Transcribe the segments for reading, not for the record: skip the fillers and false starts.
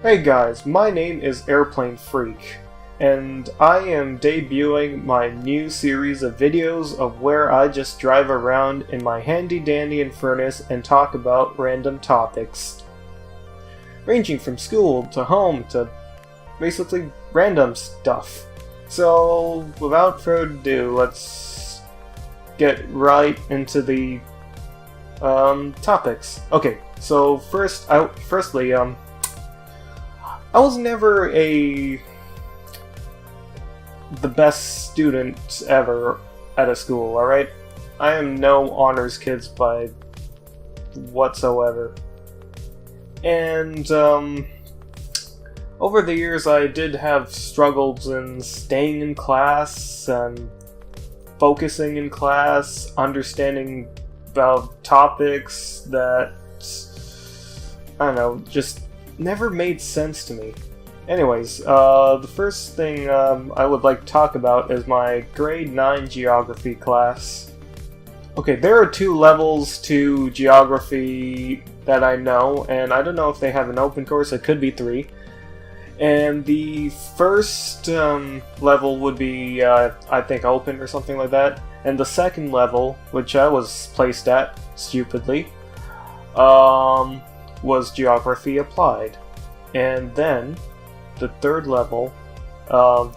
Hey guys, my name is AirplaneFreak, and I am debuting my new series of videos of where I just drive around in my handy-dandy Infernus and talk about random topics. Ranging from school to home to basically random stuff. So, without further ado, let's get right into the topics. Okay, so firstly, I was never the best student ever at a school, alright? I am no honors kids by whatsoever. And, over the years I did have struggles in staying in class and focusing in class, understanding about topics that, I don't know, just never made sense to me. Anyways, the first thing I would like to talk about is my grade 9 geography class. Okay, there are 2 levels to geography that I know, and I don't know if they have an open course. It could be 3. And the first level would be, I think, open or something like that. And the second level, which I was placed at, stupidly, was Geography Applied. And then, the third level,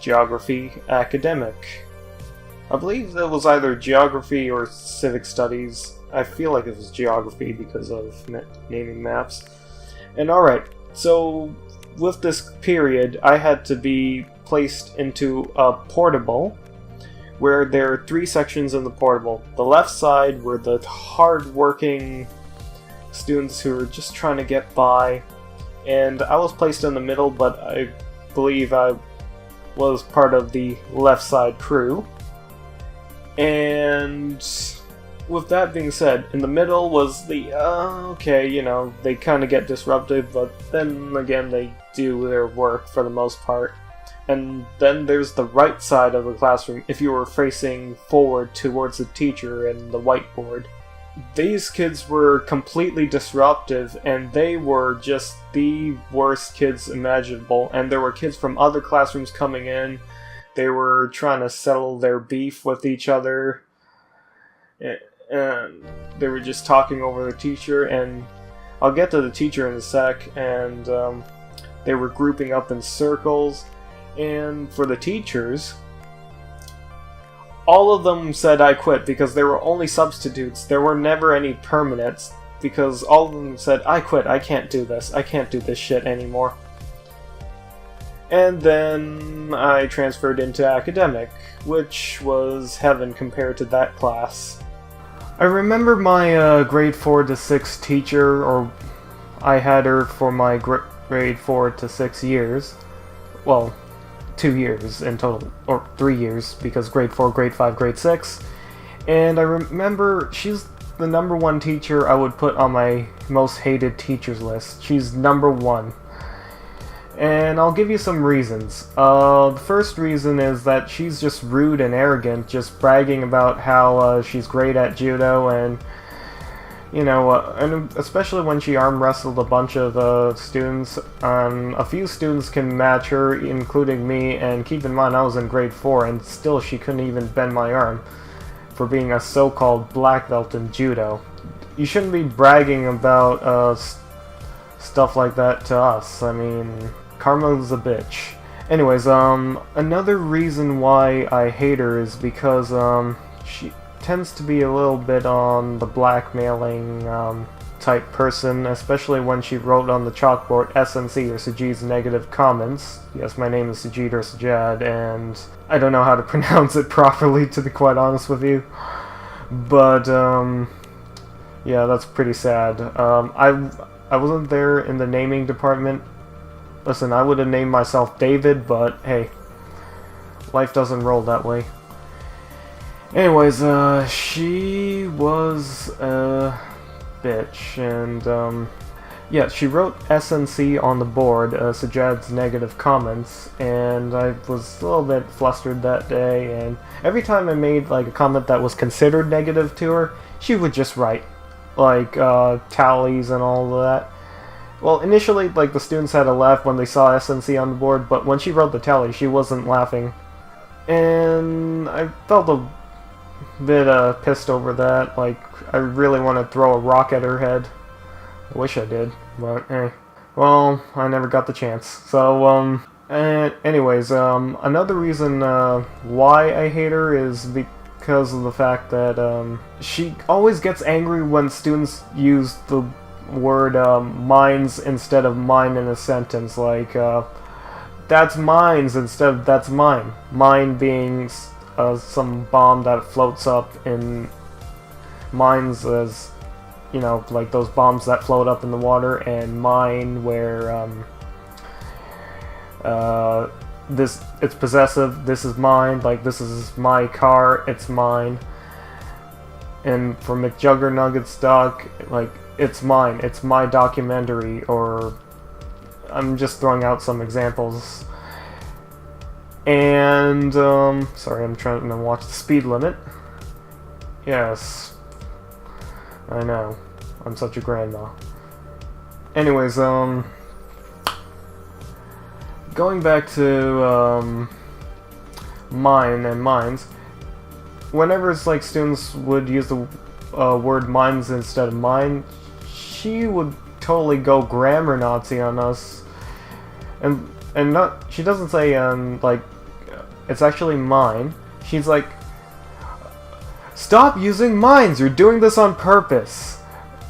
Geography Academic. I believe that was either Geography or Civic Studies. I feel like it was Geography because of naming maps. And alright, so with this period, I had to be placed into a portable, where there are 3 sections in the portable. The left side were the hard-working students who were just trying to get by, and I was placed in the middle, but I believe I was part of the left side crew. And with that being said, in the middle was the, okay, you know, they kind of get disruptive, but then again they do their work for the most part. And then there's the right side of the classroom, if you were facing forward towards the teacher and the whiteboard. These kids were completely disruptive, and they were just the worst kids imaginable. And there were kids from other classrooms coming in. They were trying to settle their beef with each other. And they were just talking over the teacher, and I'll get to the teacher in a sec. And they were grouping up in circles. And for the teachers, all of them said I quit because there were only substitutes. There were never any permanents because all of them said I quit, I can't do this, I can't do this shit anymore. And then I transferred into academic, which was heaven compared to that class. I remember my grade 4 to 6 teacher, or I had her for my grade 4 to 6 years. Well, 2 years in total, or 3 years, because grade 4, grade 5, grade 6. And I remember she's the number 1 teacher I would put on my most hated teachers list. She's number 1. And I'll give you some reasons. The first reason is that she's just rude and arrogant, just bragging about how she's great at judo, and you know, and especially when she arm wrestled a bunch of students. A few students can match her, including me, and keep in mind I was in grade 4 and still she couldn't even bend my arm for being a so-called black belt in judo. You shouldn't be bragging about stuff like that to us. I mean, karma's a bitch. Anyways, another reason why I hate her is because she tends to be a little bit on the blackmailing type person, especially when she wrote on the chalkboard SNC, or Sajid's negative comments. Yes, my name is Sajid or Sajad, and I don't know how to pronounce it properly, to be quite honest with you. But yeah, that's pretty sad. I wasn't there in the naming department. Listen, I would have named myself David, but hey, life doesn't roll that way. Anyways, she was a bitch, and yeah, she wrote SNC on the board, Sajad's negative comments, and I was a little bit flustered that day, and every time I made like a comment that was considered negative to her, she would just write like tallies and all of that. Well, initially, like, the students had a laugh when they saw SNC on the board, but when she wrote the tally, she wasn't laughing. And I felt a bit pissed over that. Like, I really want to throw a rock at her head. I wish I did, but well, I never got the chance. So, anyways, another reason why I hate her is because of the fact that she always gets angry when students use the word mines instead of mine in a sentence. Like, that's mines instead of that's mine. Mine being some bomb that floats up in mines as, you know, like those bombs that float up in the water, and mine where it's possessive. This is mine, like this is my car, it's mine. And for McJuggerNuggets doc, like, it's mine, it's my documentary, or I'm just throwing out some examples. And sorry, I'm trying to watch the speed limit. Yes, I know, I'm such a grandma. Anyways, going back to mine and mines, whenever it's like students would use the word mines instead of mine, she would totally go grammar Nazi on us, and not, she doesn't say like it's actually mine. She's like, stop using mines, you're doing this on purpose.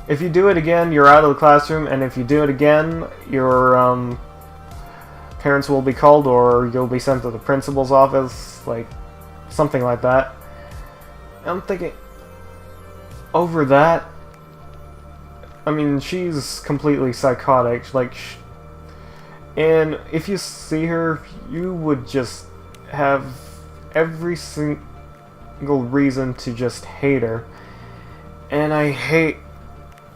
If you do it again, you're out of the classroom, and if you do it again, your parents will be called, or you'll be sent to the principal's office, like something like that. I'm thinking, over that, I mean, she's completely psychotic, like, and if you see her, you would just have every single reason to just hate her. And I hate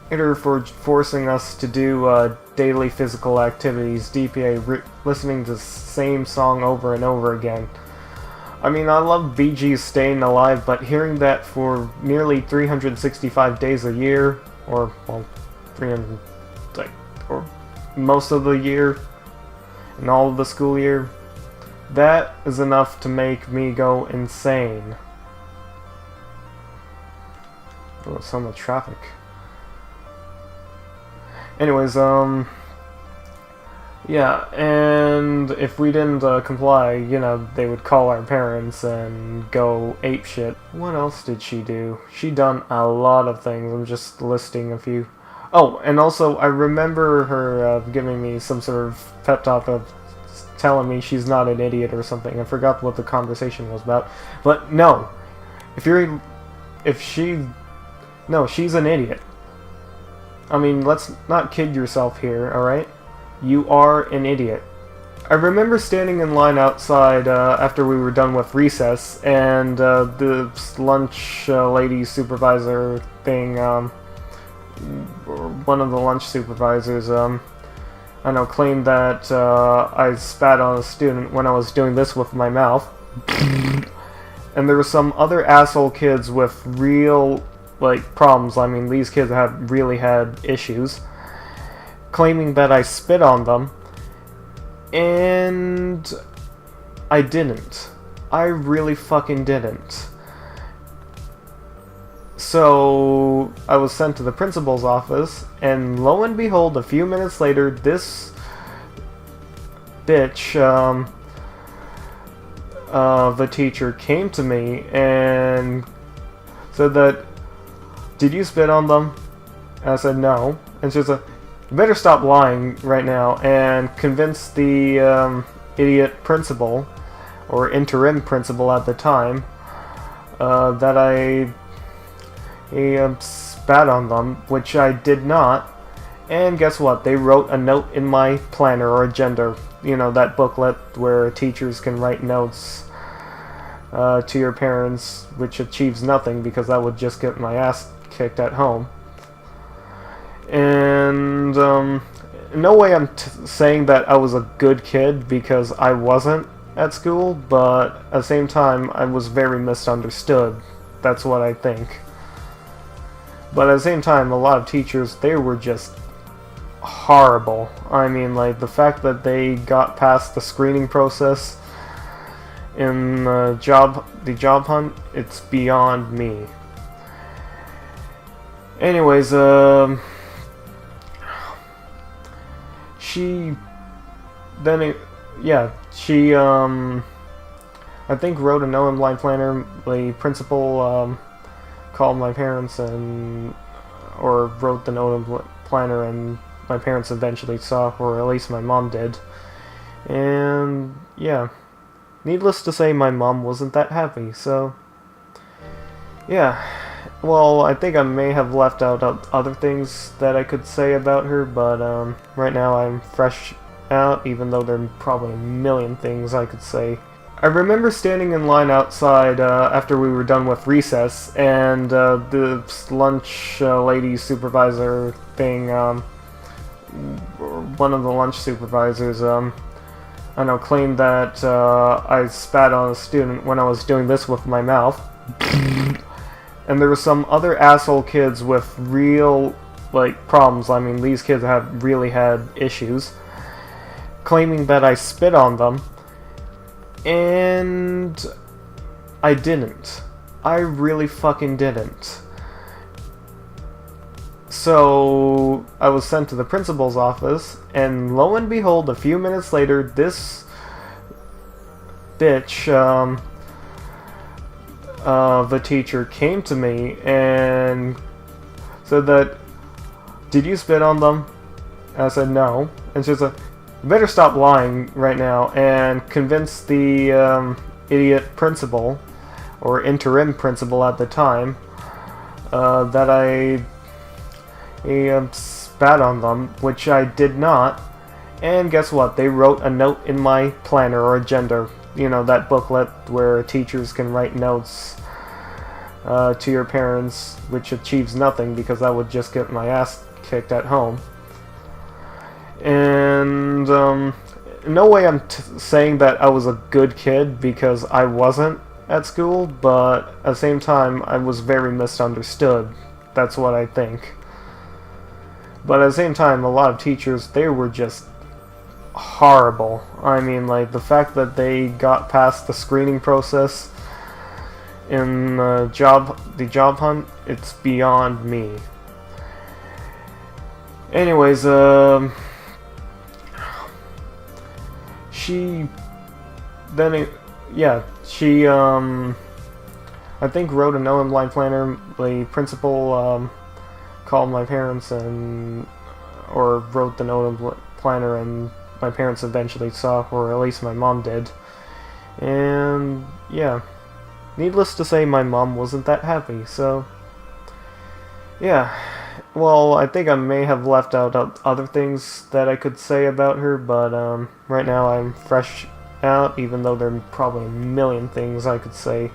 her for forcing us to do daily physical activities, DPA, listening to the same song over and over again. I mean, I love Bee Gees' Staying Alive, but hearing that for nearly 365 days a year, or, well, 300, like, or most of the year, and all of the school year, that is enough to make me go insane. Oh, so much traffic. Anyways, yeah, and if we didn't comply, you know, they would call our parents and go apeshit. What else did she do? She done a lot of things. I'm just listing a few. Oh, and also, I remember her giving me some sort of pep talk of telling me she's not an idiot or something. I forgot what the conversation was about. But no, she's an idiot. I mean, let's not kid yourself here, alright? You are an idiot. I remember standing in line outside after we were done with recess, and the lunch lady supervisor thing, one of the lunch supervisors, I know, claimed that I spat on a student when I was doing this with my mouth. And there were some other asshole kids with real, like, problems. I mean, these kids have really had issues, claiming that I spit on them, and I didn't. I really fucking didn't. So I was sent to the principal's office, and lo and behold, a few minutes later, this bitch, the teacher, came to me and said that, did you spit on them? And I said no. And she said, you better stop lying right now, and convince the idiot principal, or interim principal at the time, that I spat on them, which I did not. And guess what? They wrote a note in my planner or agenda, you know, that booklet where teachers can write notes to your parents, which achieves nothing because that would just get my ass kicked at home. And no way I'm saying that I was a good kid, because I wasn't at school, but at the same time I was very misunderstood. That's what I think. But at the same time, a lot of teachers, they were just horrible. I mean, like, the fact that they got past the screening process in the job hunt, it's beyond me. Anyways, she I think wrote a note in Line Planner. The principal called my parents or wrote the note in Planner, and my parents eventually saw, or at least my mom did. And yeah, needless to say, my mom wasn't that happy. So yeah, well, I think I may have left out other things that I could say about her, but right now I'm fresh out, even though there are probably a million things I could say. I remember standing in line outside after we were done with recess, and the lunch lady supervisor thing, one of the lunch supervisors, I know, claimed that I spat on a student when I was doing this with my mouth. And there were some other asshole kids with real, like, problems. I mean, these kids have really had issues, claiming that I spit on them. And I didn't. I really fucking didn't. So I was sent to the principal's office, and lo and behold, a few minutes later, this bitch, the teacher, came to me and said that, "Did you spit on them?" And I said no. And she was like, "You better stop lying right now," and convinced the idiot principal, or interim principal at the time, that I spat on them, which I did not. And guess what? They wrote a note in my planner or agenda, you know, that booklet where teachers can write notes to your parents, which achieves nothing because I would just get my ass kicked at home. And no way I'm saying that I was a good kid, because I wasn't at school, but at the same time I was very misunderstood. That's what I think. But at the same time, a lot of teachers, they were just horrible. I mean, like, the fact that they got past the screening process in the job hunt, it's beyond me. Anyways, she I think wrote a note in Line Planner. The principal called my parents or wrote the note in Planner, and my parents eventually saw, or at least my mom did. And yeah, needless to say, my mom wasn't that happy. So yeah, well, I think I may have left out other things that I could say about her, but right now I'm fresh out, even though there are probably a million things I could say.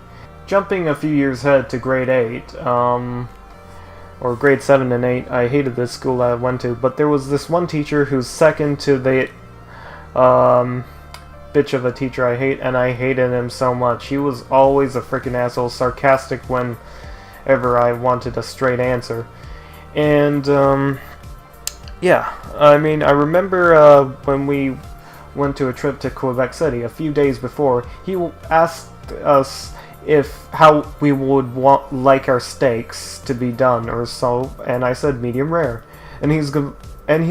Jumping a few years ahead to grade 8, or grade 7 and 8, I hated this school I went to, but there was this one teacher who's second to the bitch of a teacher I hate, and I hated him so much. He was always a freaking asshole, sarcastic whenever I wanted a straight answer. And yeah, I mean, I remember when we went to a trip to Quebec City a few days before, he asked us how we would like our steaks to be done or so, and I said medium rare, and he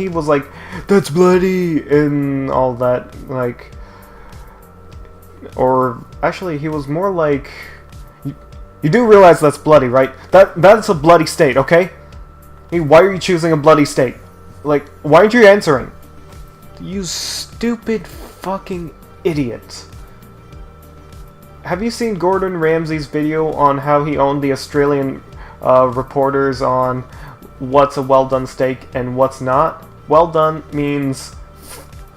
was like, "That's bloody," and all that, like, or actually he was more like, "You do realize that's bloody, right? That's a bloody state, okay? Hey, why are you choosing a bloody state? Like, why aren't you answering? You stupid fucking idiot." Have you seen Gordon Ramsay's video on how he owned the Australian reporters on what's a well-done steak and what's not? Well done means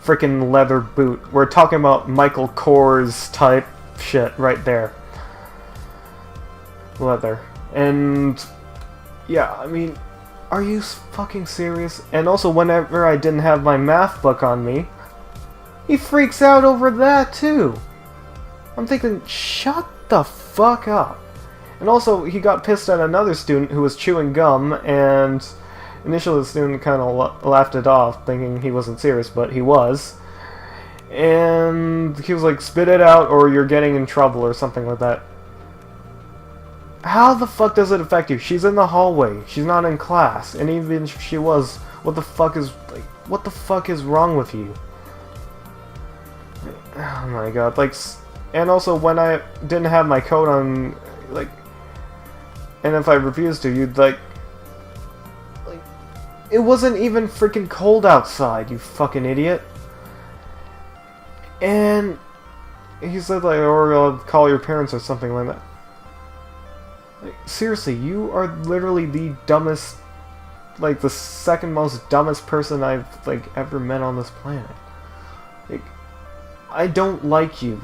frickin' leather boot. We're talking about Michael Kors type shit right there. Leather. And yeah, I mean, are you fucking serious? And also, whenever I didn't have my math book on me, he freaks out over that too. I'm thinking, shut the fuck up. And also, he got pissed at another student who was chewing gum, and Initially, the student kind of laughed it off, thinking he wasn't serious, but he was. And he was like, spit it out or you're getting in trouble or something like that. How the fuck does it affect you? She's in the hallway. She's not in class. And even if she was, what the fuck is wrong with you? Oh my god, like, and also when I didn't have my coat on, like, and if I refused to, you'd like, it wasn't even freaking cold outside, you fucking idiot. And he said, like, or I'll call your parents or something like that. Like, seriously, you are literally the dumbest, like, the second most dumbest person I've, like, ever met on this planet. Like, I don't like you.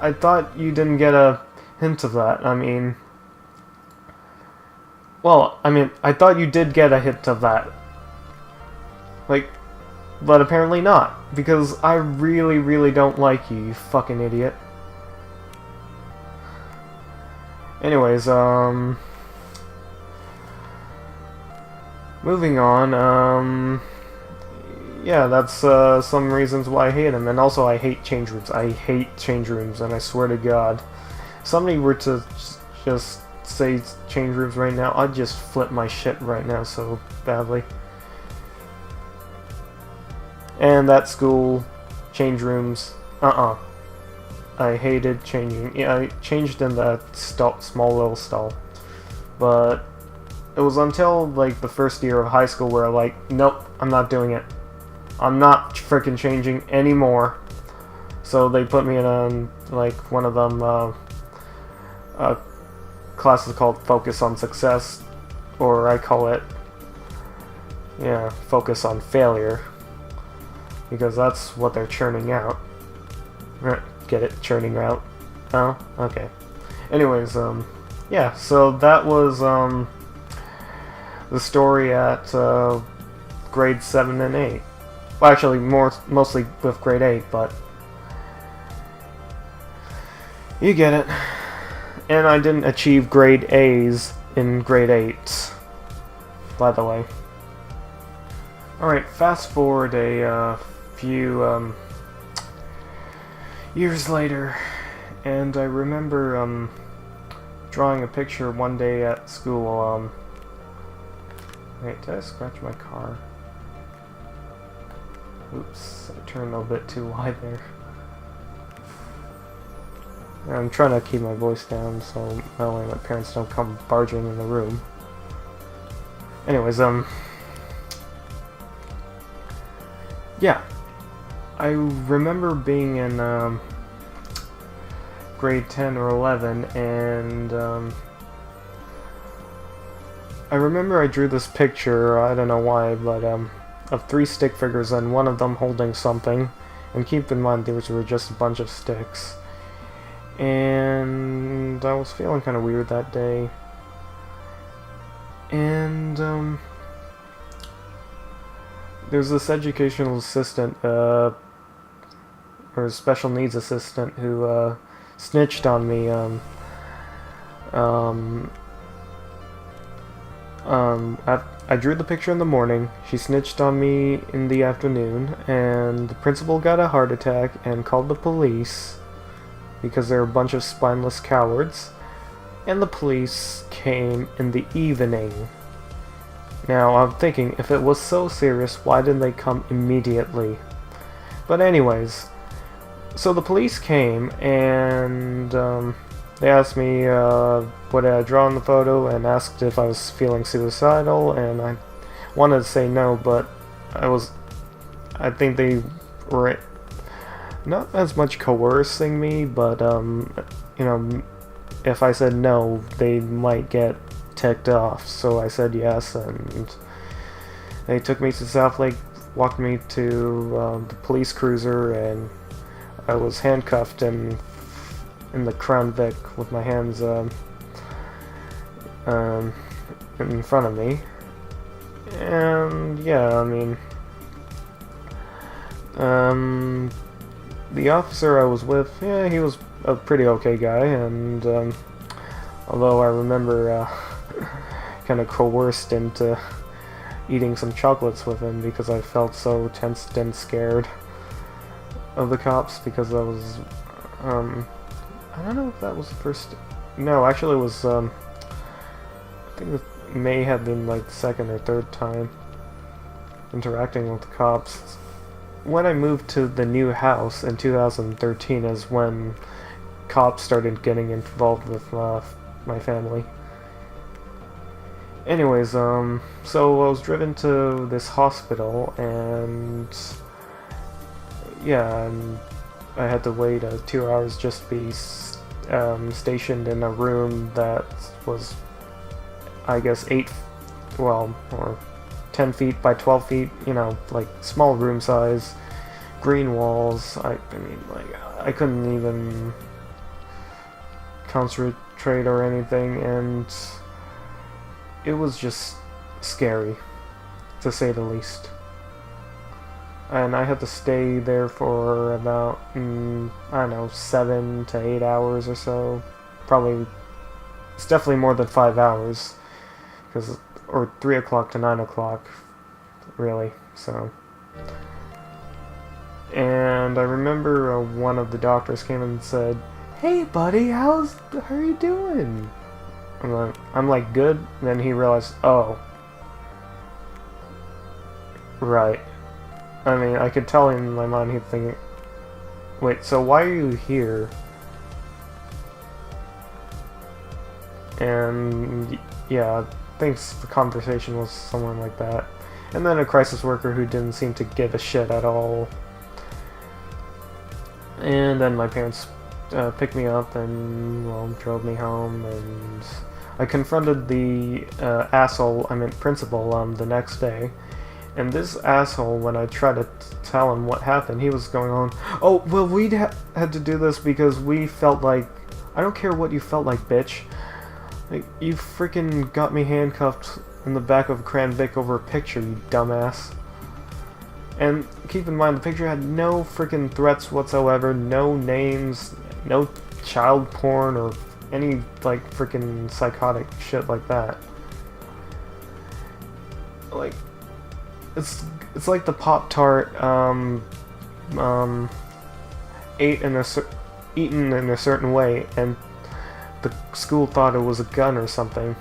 I thought you didn't get a hint of that. I mean, well, I thought you did get a hint of that. Like, but apparently not, because I really, really don't like you, you fucking idiot. Anyways, moving on, yeah, that's some reasons why I hate him, and also I hate change rooms. I hate change rooms, and I swear to God, if somebody were to just say change rooms right now, I'd just flip my shit right now so badly. And that school, change rooms, I hated changing. Yeah, I changed in that small little stall. But it was until, like, the first year of high school where I'm like, nope, I'm not doing it. I'm not freaking changing anymore. So they put me in, like, one of them, classes called Focus on Success. Or I call it, yeah, Focus on Failure. Because that's what they're churning out. Get it? Churning out. Oh, okay. Anyways, yeah, so that was, the story at, grade 7 and 8. Well, actually, mostly with grade 8, but you get it. And I didn't achieve grade A's in grade 8, by the way. Alright, fast forward a, few years later, and I remember drawing a picture one day at school. Wait, did I scratch my car? Oops, I turned a bit too wide there. I'm trying to keep my voice down so not only my parents don't come barging in the room. Anyways, yeah. I remember being in grade 10 or 11, and I remember I drew this picture, I don't know why, but of 3 stick figures and one of them holding something, and keep in mind these were just a bunch of sticks. And I was feeling kind of weird that day, and there's this educational assistant, or special needs assistant, who snitched on me. I drew the picture in the morning, she snitched on me in the afternoon, and the principal got a heart attack and called the police because they're a bunch of spineless cowards, and the police came in the evening. Now, I'm thinking, if it was so serious, why didn't they come immediately? But anyways, so the police came, and they asked me what I had drawn in the photo, and asked if I was feeling suicidal, and I wanted to say no, but I think they were not as much coercing me, but, you know, if I said no, they might get ticked off, so I said yes, and they took me to South Lake, walked me to the police cruiser, and I was handcuffed in the Crown Vic with my hands in front of me. And yeah, I mean, the officer I was with, yeah, he was a pretty okay guy, and although I remember kind of coerced into eating some chocolates with him because I felt so tensed and scared of the cops, because that was, I don't know if that was the first, no, actually it was, I think it may have been like the second or third time interacting with the cops. When I moved to the new house in 2013 is when cops started getting involved with my family. Anyways, so I was driven to this hospital, and yeah, and I had to wait 2 hours just to be stationed in a room that was, I guess, or 10 feet by 12 feet, you know, like small room size, green walls. I mean, like, I couldn't even concentrate or anything, and it was just scary, to say the least. And I had to stay there for about, I don't know, 7 to 8 hours or so. Probably, it's definitely more than 5 hours, or 3 o'clock to 9 o'clock, really, so. And I remember one of the doctors came and said, "Hey buddy, how are you doing?" I'm like, "Good." And then he realized, oh, right. I mean, I could tell in my mind he'd think, wait, so why are you here? And yeah, I think the conversation was somewhere like that. And then a crisis worker who didn't seem to give a shit at all. And then my parents picked me up and, well, drove me home, and I confronted the principal, the next day. And this asshole, when I tried to tell him what happened, he was going on, "Oh, well, we had to do this because we felt like..." I don't care what you felt like, bitch. Like, you freaking got me handcuffed in the back of a Cran Vic over a picture, you dumbass. And keep in mind, the picture had no freaking threats whatsoever, no names, no child porn, or any, like, freaking psychotic shit like that. Like, it's like the Pop-Tart, eaten in a certain way, and the school thought it was a gun or something.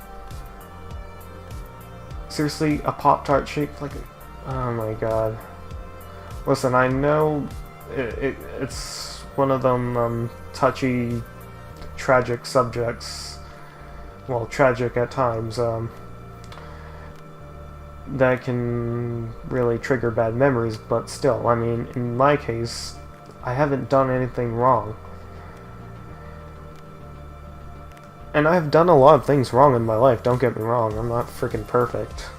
Seriously, a Pop-Tart shaped like a... Oh my god. Listen, I know it's one of them touchy, tragic subjects. Well, tragic at times. That can really trigger bad memories, but still, I mean, in my case, I haven't done anything wrong. And I've done a lot of things wrong in my life, don't get me wrong, I'm not freaking perfect.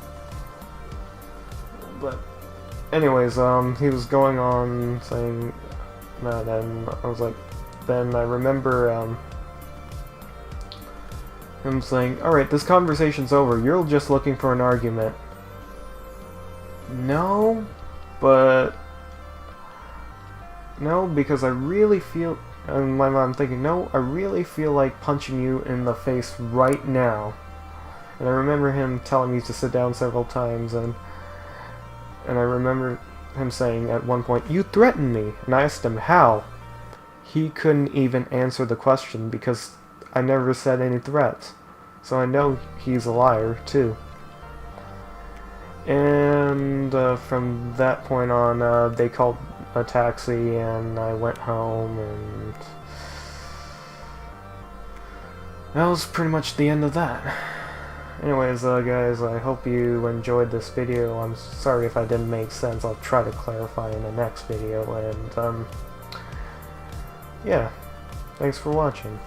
But, anyways, he was going on saying that, and I was like, then I remember, him saying, "Alright, this conversation's over, you're just looking for an argument." No, because I really feel, and my mom thinking, no, I really feel like punching you in the face right now. And I remember him telling me to sit down several times, and I remember him saying at one point, "You threatened me," and I asked him how. He couldn't even answer the question because I never said any threats. So I know he's a liar, too. And from that point on, they called a taxi, and I went home, and that was pretty much the end of that. Anyways, guys, I hope you enjoyed this video. I'm sorry if I didn't make sense. I'll try to clarify in the next video, and yeah, thanks for watching.